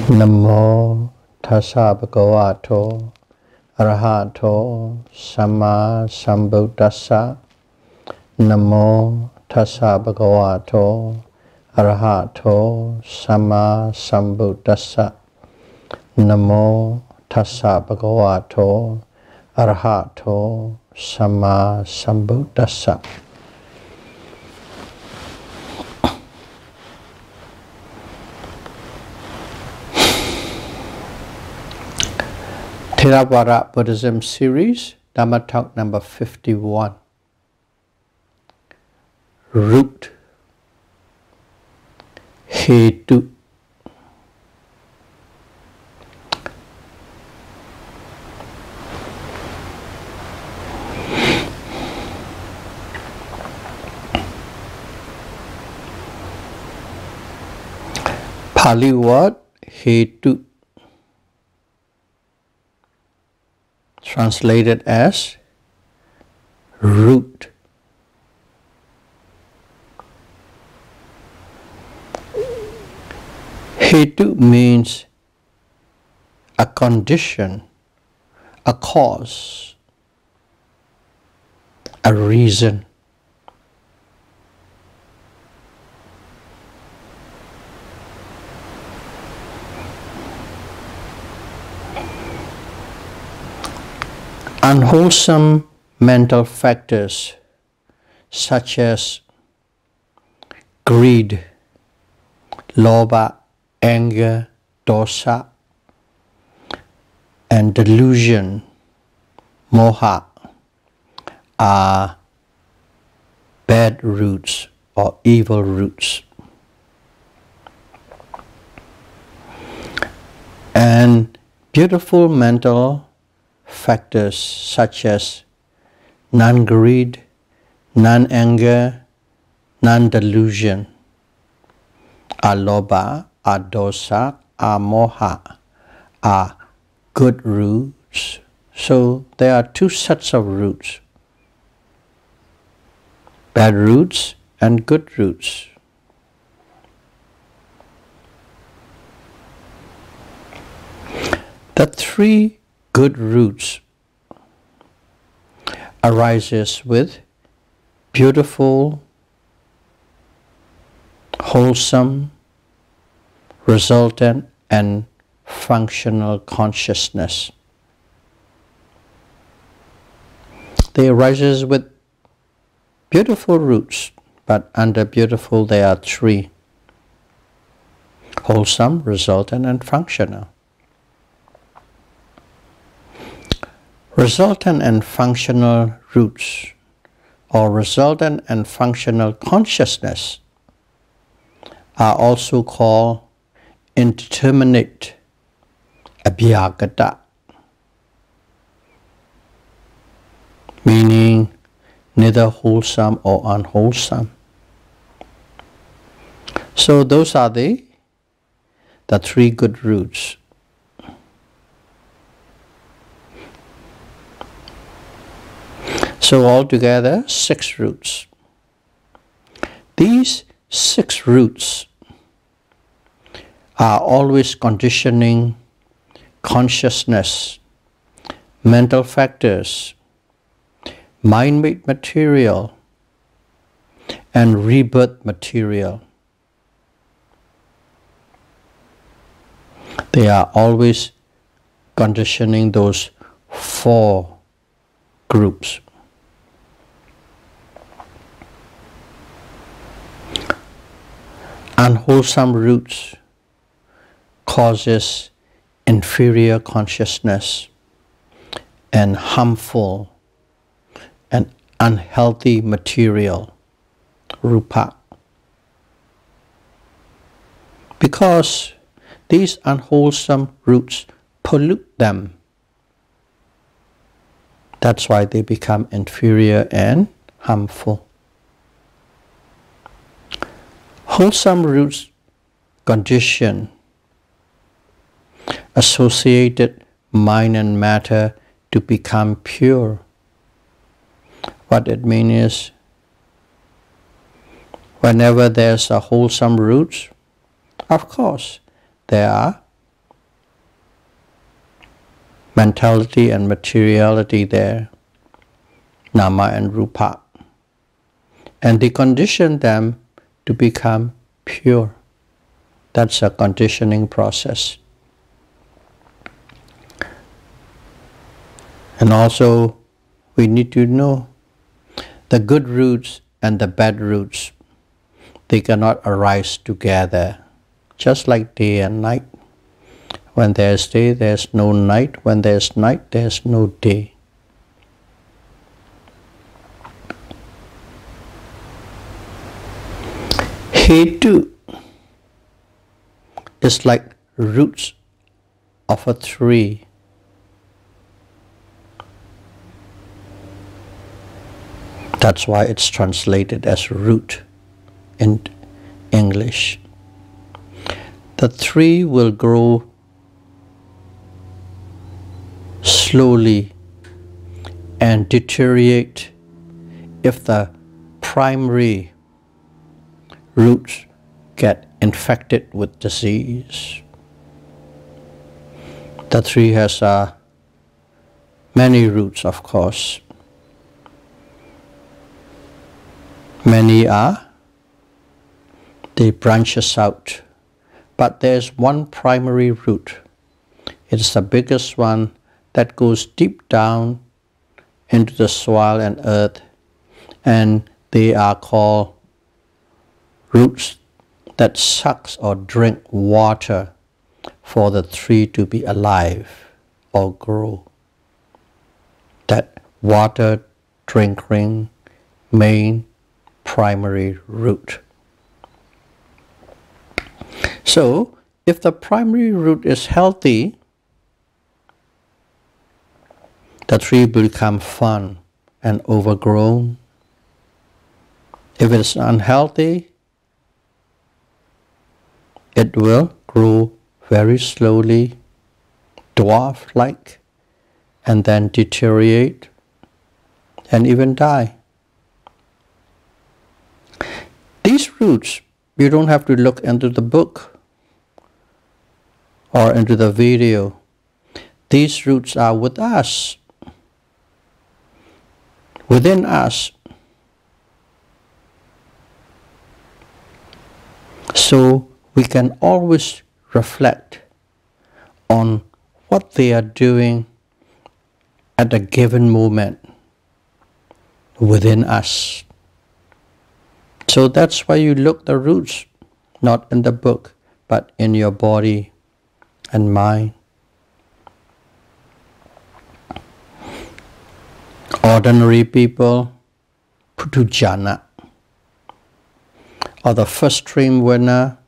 Namo tassa bhagavato arahato samma sambuddhassa. Namo tassa bhagavato arahato samma sambuddhassa. Namo tassa bhagavato arahato samma sambuddhassa. Theravada Buddhism series, Dhamma talk number 51. Root. Hetu. Pali word Hetu, translated as root. Hetu means a condition, a cause, a reason. Unwholesome mental factors such as greed, lobha, anger, dosa, and delusion, moha, are bad roots or evil roots. And beautiful mental factors such as non-greed, non-anger, non-delusion, alobha, dosa, moha, are good roots. So there are two sets of roots: bad roots and good roots. The three good roots arises with beautiful, wholesome, resultant and functional consciousness. They arises with beautiful roots, but under beautiful there are three: wholesome, resultant and functional. Resultant and functional roots, or resultant and functional consciousness, are also called indeterminate abhyagata, meaning neither wholesome or unwholesome. So those are the three good roots. So altogether, 6 roots. These 6 roots are always conditioning consciousness, mental factors, mind-made material, and rebirth material. They are always conditioning those 4 groups. Unwholesome roots causes inferior consciousness and harmful and unhealthy material, rupa. Because these unwholesome roots pollute them, that's why they become inferior and harmful. Wholesome roots condition associated mind and matter to become pure. What it means is, whenever there's a wholesome root, of course, there are mentality and materiality there, nama and rupa. And they condition them to become pure. That's a conditioning process. And also, we need to know the good roots and the bad roots, they cannot arise together, just like day and night. When there's day, there's no night. When there's night, there's no day. Hetu is like roots of a tree. That's why it's translated as root in English. The tree will grow slowly and deteriorate if the primary roots get infected with disease. The tree has many roots, of course. Many they branches out, but there's one primary root. It's the biggest one that goes deep down into the soil and earth, and they are called roots that sucks or drink water for the tree to be alive or grow. That water drinking main primary root. So, if the primary root is healthy, the tree will become fun and overgrown. If it's unhealthy, it will grow very slowly, dwarf-like, and then deteriorate and even die. These roots, you don't have to look into the book or into the video. These roots are with us, within us. So we can always reflect on what they are doing at a given moment within us. So that's why you look the roots, not in the book, but in your body and mind. Ordinary people, Putujana, or the first stream winner,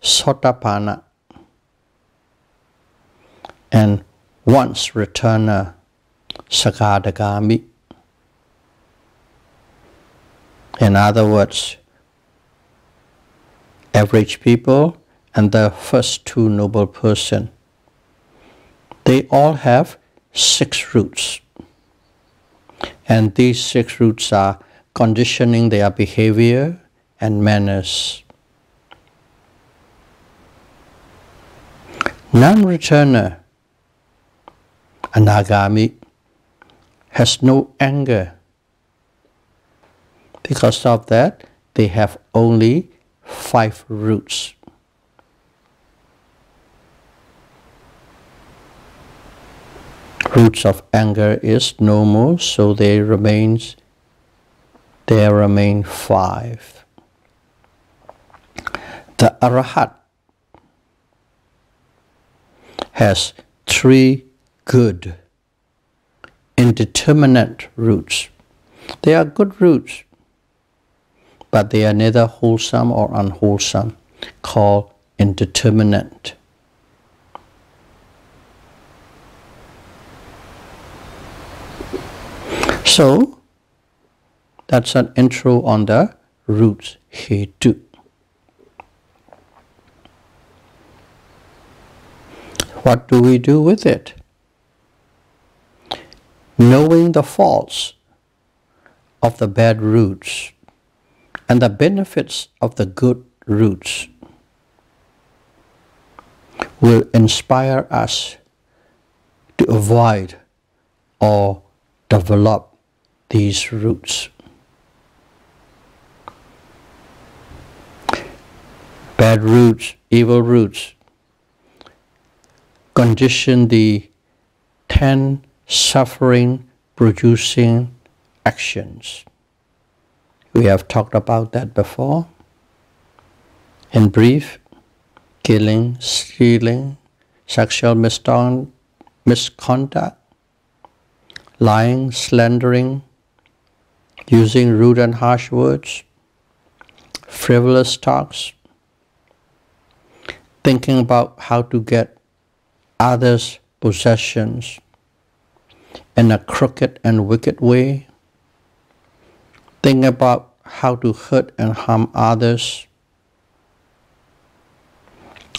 Satipatthana, and once returner, Sakadagami. In other words, average people and the first two noble person, they all have 6 roots. And these 6 roots are conditioning their behavior and manners. Non-returner, Anagami, has no anger. Because of that, they have only 5 roots. Roots of anger is no more, so there remain 5. The Arahat has 3 good, indeterminate roots. They are good roots, but they are neither wholesome or unwholesome, called indeterminate. So, that's an intro on the roots, Hetu. What do we do with it? Knowing the faults of the bad roots and the benefits of the good roots will inspire us to avoid or develop these roots. Bad roots, evil roots, condition the 10 suffering-producing actions. We have talked about that before. In brief, killing, stealing, sexual misconduct, lying, slandering, using rude and harsh words, frivolous talks, thinking about how to get others' possessions in a crooked and wicked way, thinking about how to hurt and harm others,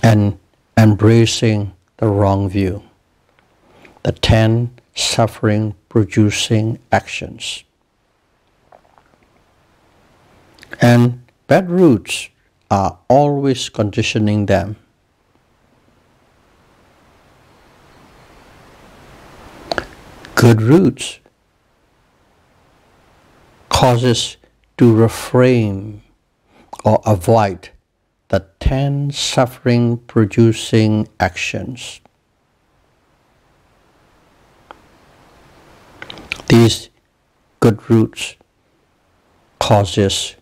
and embracing the wrong view. The 10 suffering-producing actions. And bad roots are always conditioning them. Good roots causes to refrain or avoid the 10 suffering-producing actions. These good roots causes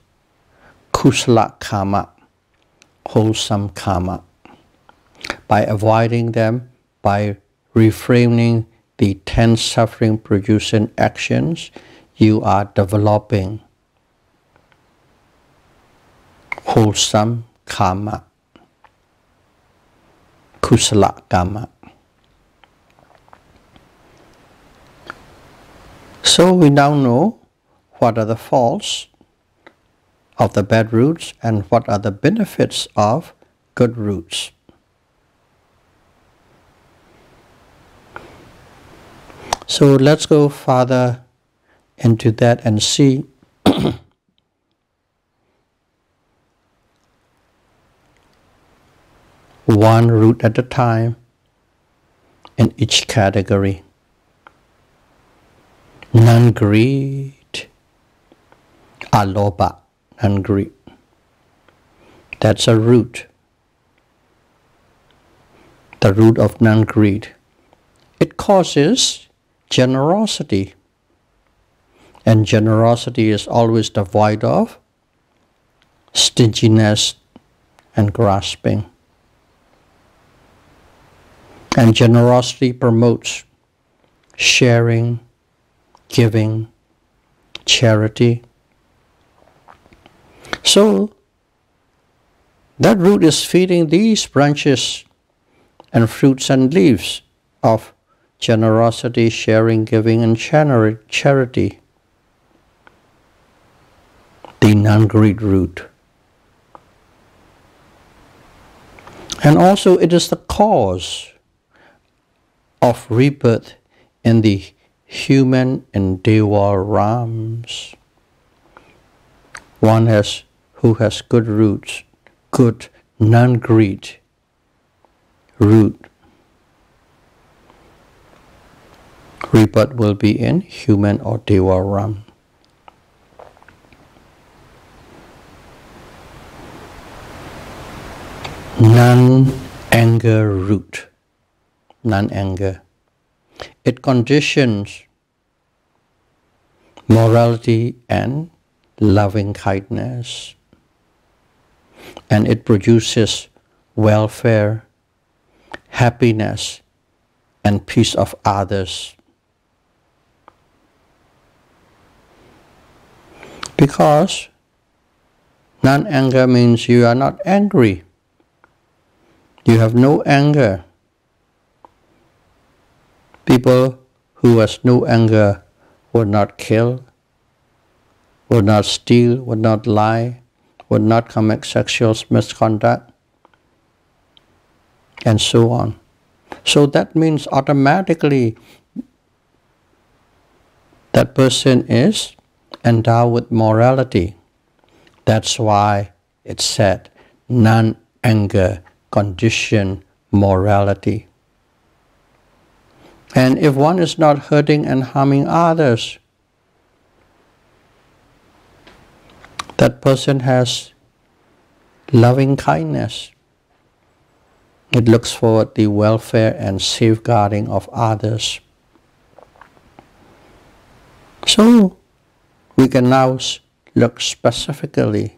kusala karma, wholesome karma. By avoiding them, by reframing the 10 suffering-producing actions, you are developing wholesome karma, kusala karma. So we now know what are the faults of the bad roots and what are the benefits of good roots. So let's go further into that and see one root at a time in each category. Non-greed, alobha, non-greed. That's a root. The root of non-greed. It causes generosity. And generosity is always devoid of stinginess and grasping. And generosity promotes sharing, giving, charity. So, that root is feeding these branches and fruits and leaves of generosity, sharing, giving, and charity. The non-greed root. And also it is the cause of rebirth in the human and deva realms. One who has good roots, good non-greed root. Rebirth will be in human or deva realm. Non-anger root. Non-anger. It conditions morality and loving kindness. And it produces welfare, happiness, and peace of others. Because non-anger means you are not angry. You have no anger. People who has no anger would not kill, would not steal, would not lie, would not commit sexual misconduct, and so on. So that means automatically that person is endowed with morality. That's why it said non-anger condition morality. And if one is not hurting and harming others, that person has loving kindness. It looks forward the welfare and safeguarding of others. So we can now look specifically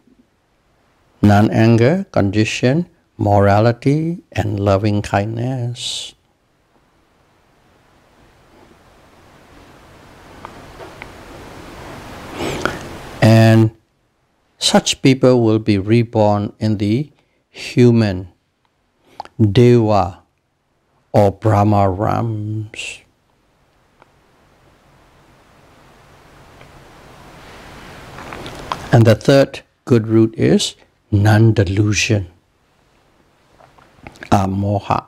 non-anger, condition, morality, and loving kindness. And such people will be reborn in the human, Deva, or Brahma realms. And the third good root is non-delusion, amoha.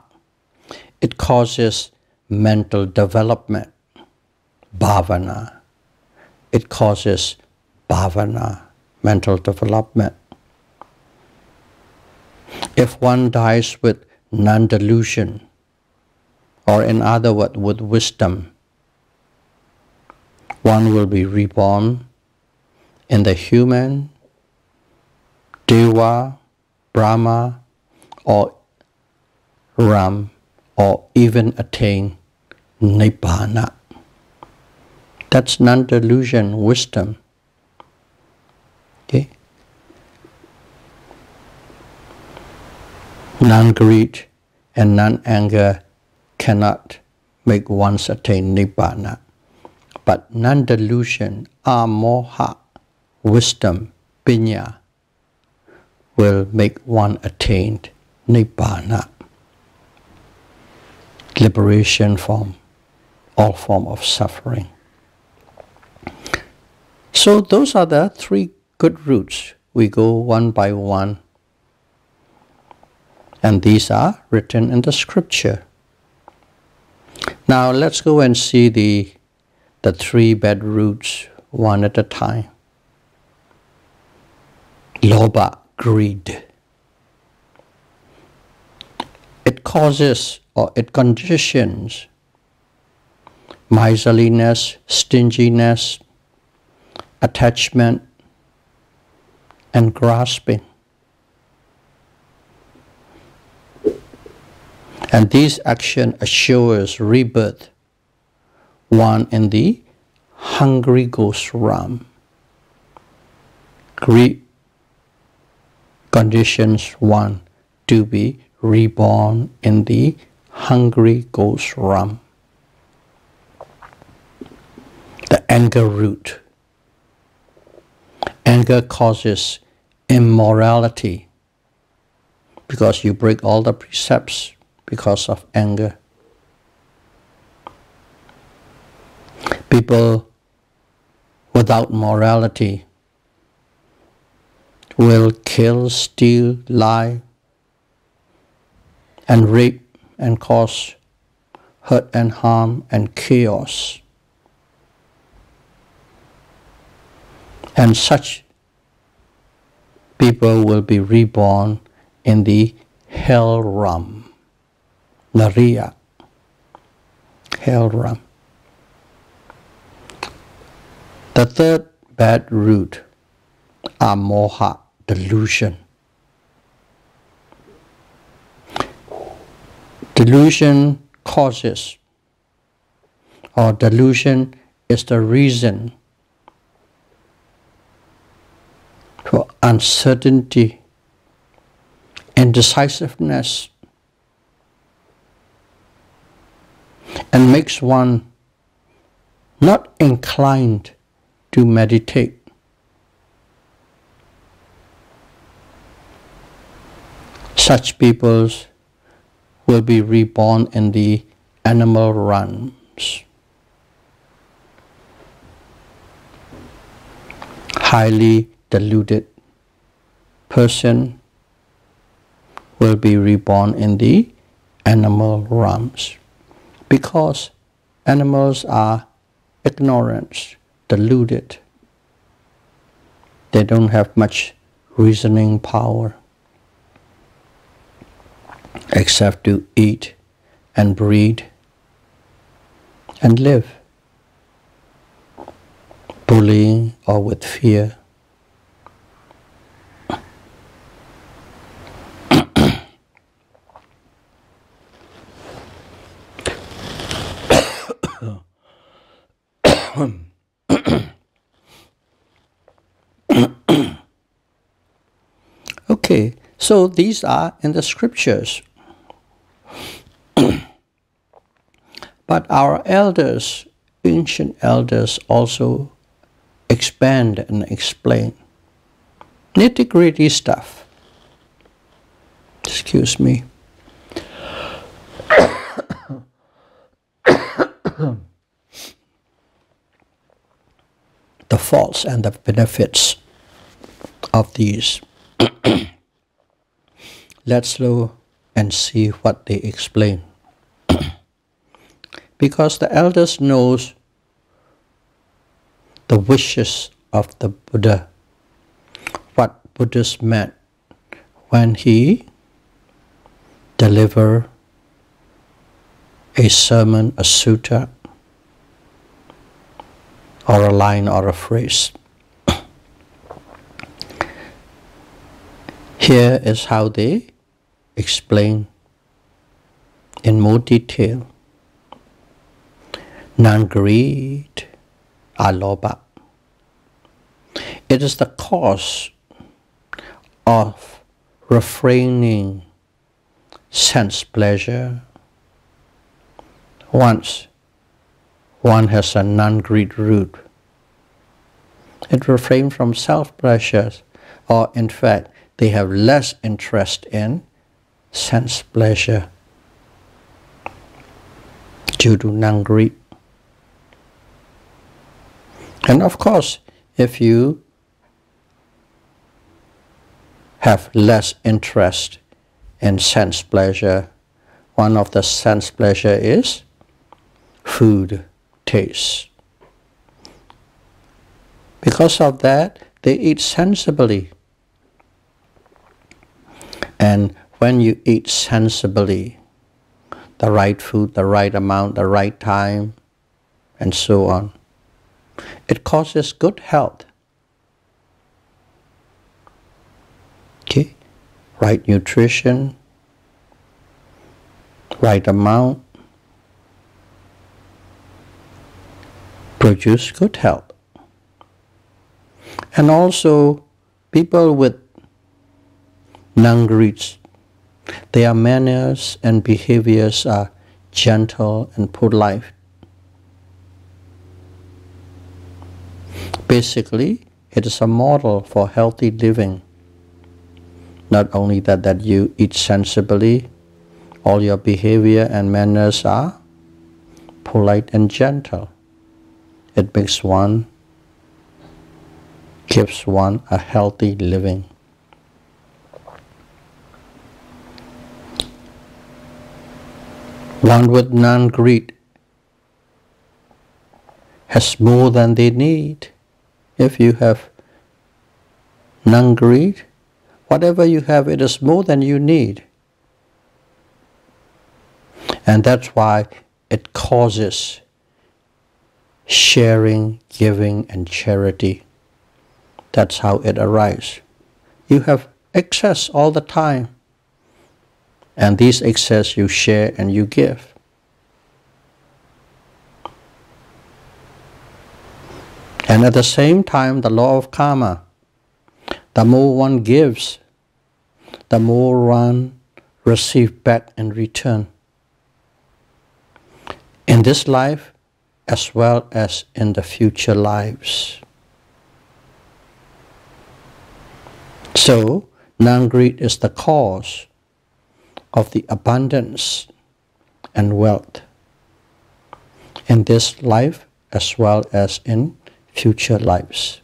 It causes mental development, bhavana. It causes bhavana, mental development. If one dies with non-delusion, or in other words, with wisdom, one will be reborn in the human, Deva, Brahma, or Ram, or even attain Nibbana. That's non-delusion, wisdom. Okay? Non-greed and non-anger cannot make one attain Nibbana. But non-delusion, amoha, wisdom, pinya, will make one attain Nibbana, liberation from all form of suffering. So those are the three good roots. We go one by one. And these are written in the scripture. Now let's go and see the three bad roots one at a time. Lobha, greed. It causes or it conditions miserliness, stinginess, attachment, and grasping. And these actions assures rebirth, one in the hungry ghost realm. Greed conditions one to be reborn in the hungry ghost realm. The anger root. Anger causes immorality because you break all the precepts because of anger. People without morality will kill, steal, lie, and rape and cause hurt and harm and chaos. And such people will be reborn in the hell realm, Nariya, hell realm. The third bad root are moha, delusion. Delusion causes, or delusion is the reason for uncertainty, indecisiveness, and makes one not inclined to meditate. Such peoples will be reborn in the animal realms. Highly deluded person will be reborn in the animal realms because animals are ignorant, deluded. They don't have much reasoning power except to eat and breed and live. Bullying or with fear. Okay, so these are in the scriptures. But our elders, ancient elders, also expand and explain nitty-gritty stuff. Excuse me. The faults and the benefits of these. Let's look and see what they explain. Because the elders knows the wishes of the Buddha, what Buddha meant when he delivered a sermon, a sutta, or a line or a phrase. Here is how they explain in more detail. Non-greed, alobha. It is the cause of refraining sense pleasure. Once one has a non-greed root, it refrains from self-pleasures, or in fact, they have less interest in sense pleasure due to non-greed. And of course, if you have less interest in sense pleasure, one of the sense pleasure is food, taste. Because of that, they eat sensibly. And when you eat sensibly, the right food, the right amount, the right time, and so on, it causes good health. Okay? Right nutrition, right amount, produce good health. And also, people with non-greeds, their manners and behaviors are gentle and polite. Basically, it is a model for healthy living. Not only that you eat sensibly, all your behavior and manners are polite and gentle. It makes one, gives one a healthy living. One with non-greed has more than they need. If you have non-greed, whatever you have, it is more than you need. And that's why it causes sharing, giving, and charity. That's how it arises. You have excess all the time. And these excess you share and you give. And at the same time, the law of karma, the more one gives, the more one receives back in return. In this life, as well as in the future lives. So, non-greed is the cause of the abundance and wealth in this life as well as in future lives.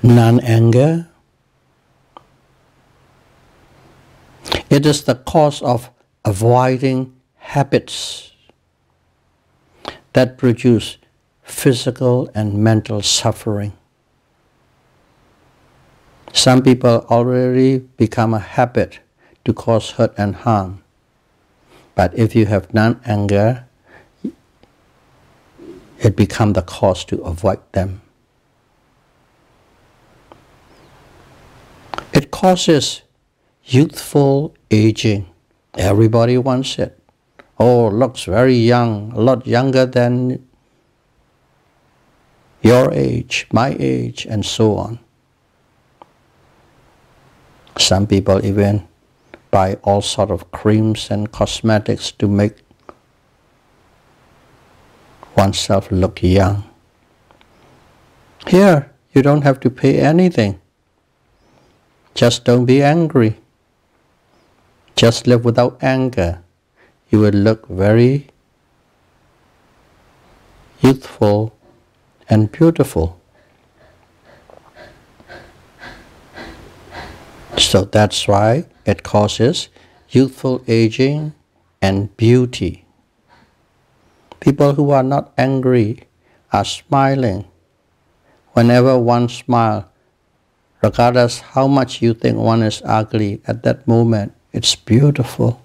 Non-anger, it is the cause of avoiding habits that produce physical and mental suffering. Some people already become a habit to cause hurt and harm. But if you have non-anger, it becomes the cause to avoid them. It causes youthful aging. Everybody wants it. Oh, looks very young, a lot younger than your age, my age, and so on. Some people even buy all sorts of creams and cosmetics to make oneself look young. Here, you don't have to pay anything. Just don't be angry. Just live without anger. You will look very youthful and beautiful. So that's why it causes youthful aging and beauty. People who are not angry are smiling. Whenever one smiles, regardless how much you think one is ugly, at that moment it's beautiful.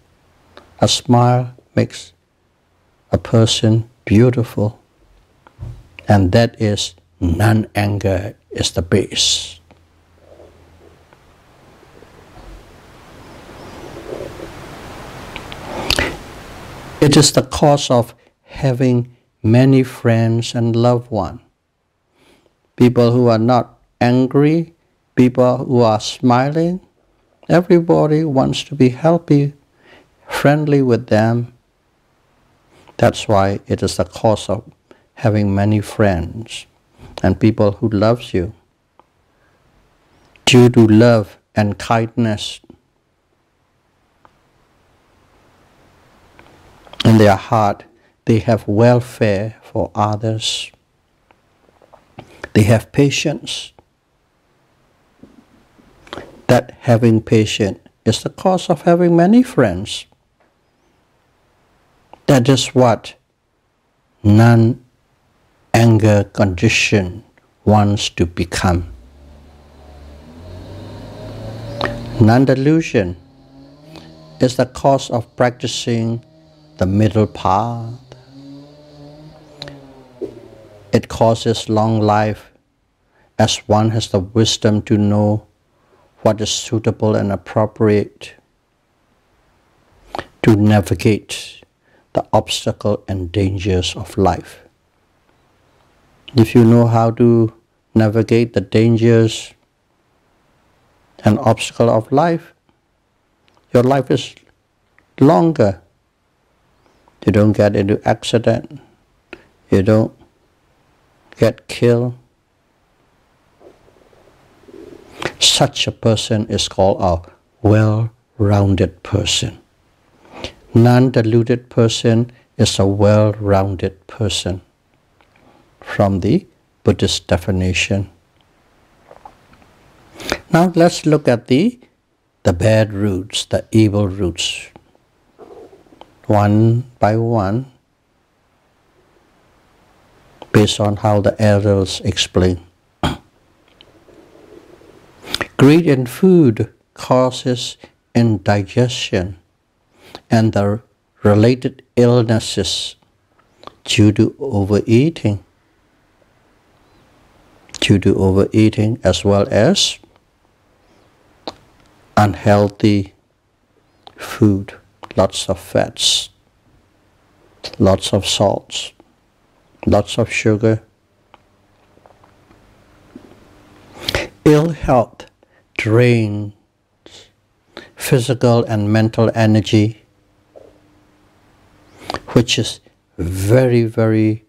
A smile makes a person beautiful. And that is non-anger is the base. It is the cause of having many friends and loved ones. People who are not angry, people who are smiling, everybody wants to be happy, friendly with them. That's why it is the cause of having many friends and people who loves you. Due to love and kindness in their heart, they have welfare for others. They have patience. That having patience is the cause of having many friends. That is what non-anger condition wants to become. Non-delusion is the cause of practicing the middle path. It causes long life as one has the wisdom to know what is suitable and appropriate to navigate the obstacle and dangers of life. If you know how to navigate the dangers and obstacle of life, your life is longer. You don't get into accident. You don't get killed. Such a person is called a well-rounded person. Non-deluded person is a well-rounded person from the Buddhist definition. Now let's look at the bad roots, the evil roots, one by one, based on how the elders explain. Greed in food causes indigestion and the related illnesses due to overeating. Due to overeating as well as unhealthy food, lots of fats, lots of salts, lots of sugar. Ill health drains physical and mental energy, which is very, very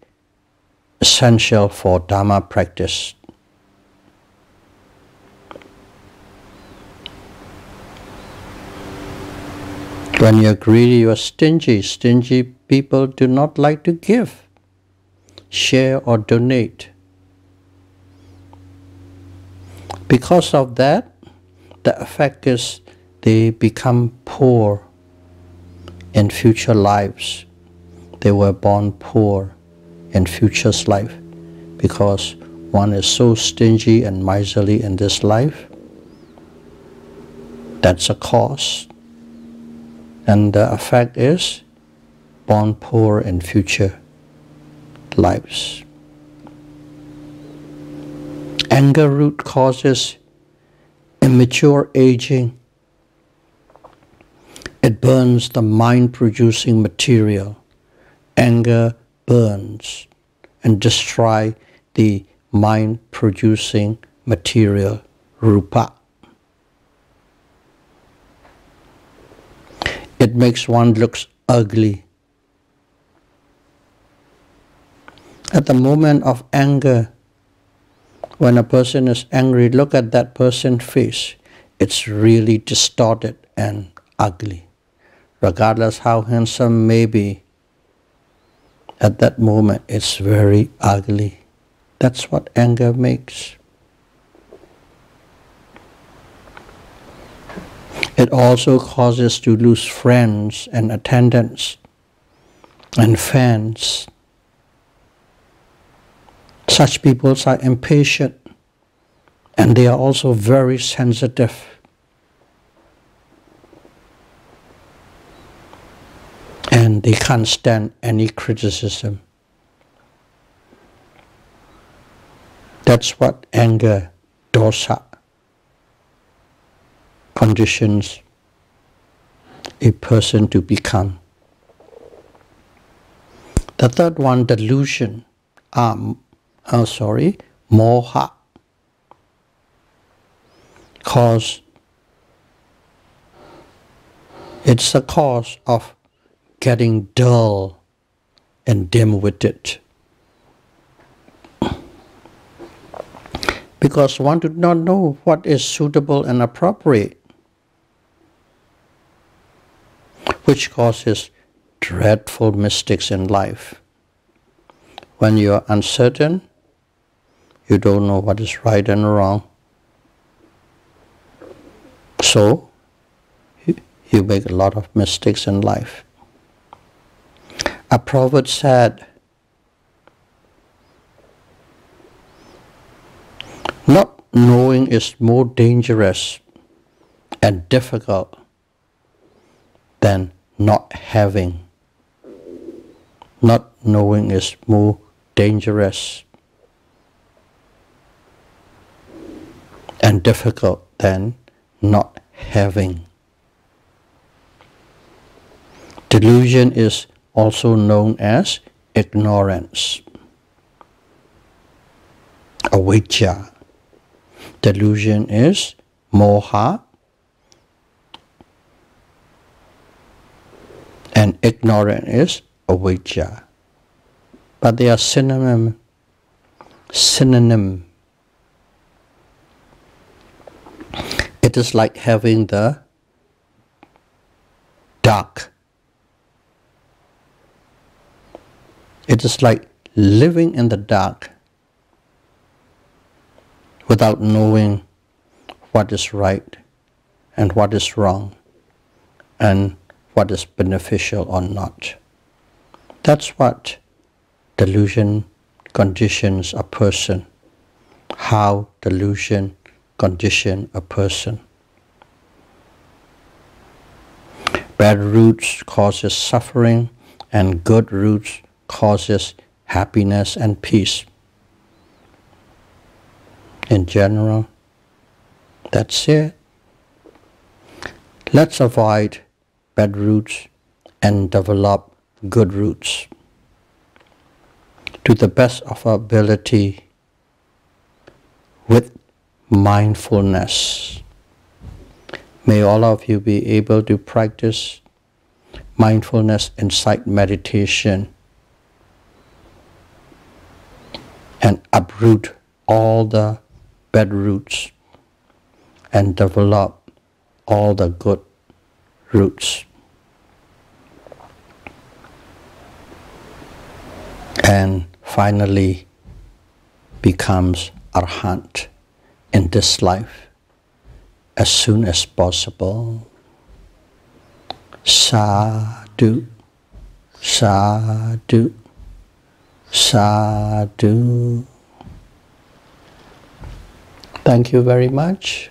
essential for Dharma practice. When you're greedy, you are stingy. Stingy people do not like to give, share or donate. Because of that, the effect is they become poor in future lives. They were born poor in future's life because one is so stingy and miserly in this life. That's a cause. And the effect is born poor in future lives. Anger root causes immature aging. It burns the mind-producing material. Anger burns and destroys the mind-producing material, rupa. It makes one look ugly. At the moment of anger, when a person is angry, look at that person's face. It's really distorted and ugly. Regardless how handsome may be, at that moment it's very ugly. That's what anger makes. It also causes to lose friends and attendants and fans. Such people are impatient and they are also very sensitive. And they can't stand any criticism. That's what anger, dosa, conditions a person to become. The third one, delusion, moha, cause it's the cause of getting dull and dim-witted. Because one does not know what is suitable and appropriate, which causes dreadful mistakes in life. When you are uncertain, you don't know what is right and wrong. So, you make a lot of mistakes in life. A proverb said, not knowing is more dangerous and difficult than not having. Not knowing is more dangerous and difficult than not having. Delusion is also known as ignorance, avijja. Delusion is moha, and ignorance is avijja. But they are synonym. It is like having the dark. It is like living in the dark without knowing what is right and what is wrong and what is beneficial or not. That's what delusion conditions a person. How delusion conditions a person. Bad roots causes suffering and good roots causes happiness and peace. In general, that's it. Let's avoid bad roots and develop good roots to the best of our ability with mindfulness. May all of you be able to practice mindfulness inside meditation and uproot all the bad roots and develop all the good roots. And finally becomes arhat in this life as soon as possible. Sadhu, sadhu, sadhu. Thank you very much.